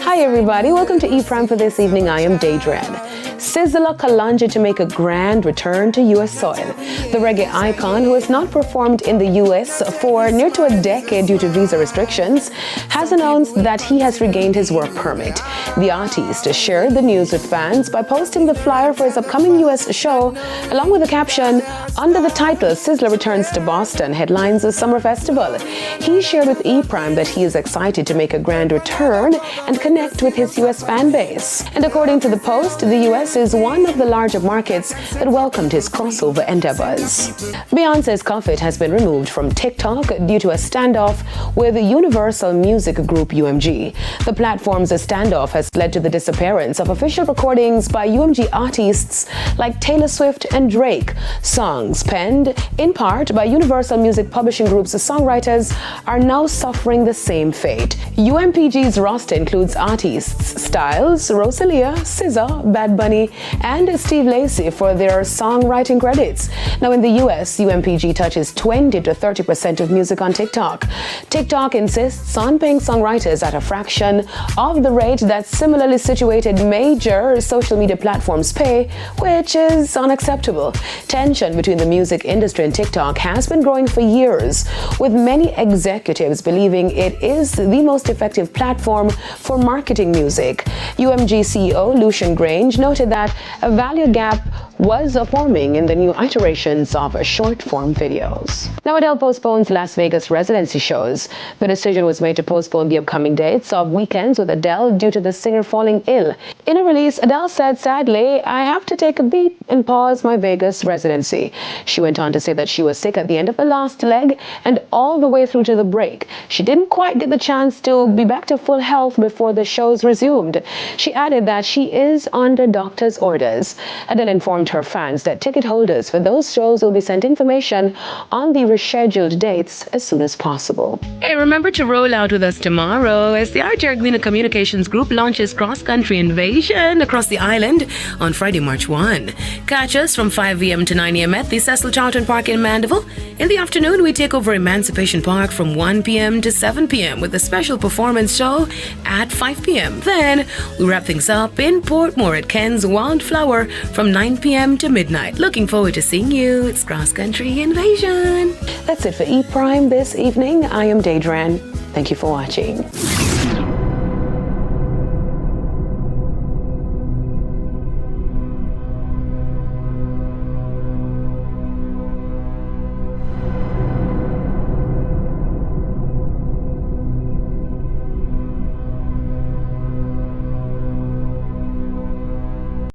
Hi everybody, welcome to E-Prime for this evening. I am Daedren. Sizzla Kalonji to make a grand return to U.S. soil. The reggae icon, who has not performed in the U.S. for near to a decade due to visa restrictions, has announced that he has regained his work permit. The artist shared the news with fans by posting the flyer for his upcoming U.S. show, along with a caption under the title, "Sizzla returns to Boston, headlines a summer festival." He shared with E-Prime that he is excited to make a grand return and connect with his U.S. fan base. And according to the post, the U.S. is one of the larger markets that welcomed his crossover endeavors. Beyonce's Cuff It has been removed from TikTok due to a standoff with the Universal Music Group UMG. The platform's standoff has led to the disappearance of official recordings by UMG artists like Taylor Swift and Drake. Songs penned in part by Universal Music Publishing Group's songwriters are now suffering the same fate. UMPG's roster includes artists Styles, Rosalia, SZA, Bad Bunny, and Steve Lacy for their songwriting credits. Now in the US, UMPG touches 20 to 30% of music on TikTok. TikTok insists on paying songwriters at a fraction of the rate that similarly situated major social media platforms pay, which is unacceptable. Tension between the music industry and TikTok has been growing for years, with many executives believing it is the most effective platform for marketing music. UMG CEO Lucian Grange noted that a value gap was forming in the new iterations of short-form videos. Now Adele postpones Las Vegas residency shows. The decision was made to postpone the upcoming dates of weekends with Adele due to the singer falling ill. In a release, Adele said, "Sadly, I have to take a beat and pause my Vegas residency." She went on to say that she was sick at the end of the last leg and all the way through to the break. She didn't quite get the chance to be back to full health before the shows resumed. She added that she is under doctor's orders. Adele informed her fans that ticket holders for those shows will be sent information on the rescheduled dates as soon as possible. Hey, remember to roll out with us tomorrow as the RJ Gleaner Communications Group launches cross-country invasion across the island on Friday, March 1. Catch us from 5 p.m. to 9 a.m. at the Cecil Charlton Park in Mandeville. In the afternoon, we take over Emancipation Park from 1 p.m. to 7 p.m. with a special performance show at 5 p.m. Then we wrap things up in Portmore at Ken's Wildflower from 9 p.m. to midnight. Looking forward to seeing you. It's Cross Country Invasion. That's it for E-Prime this evening. I am Daedren. Thank you for watching.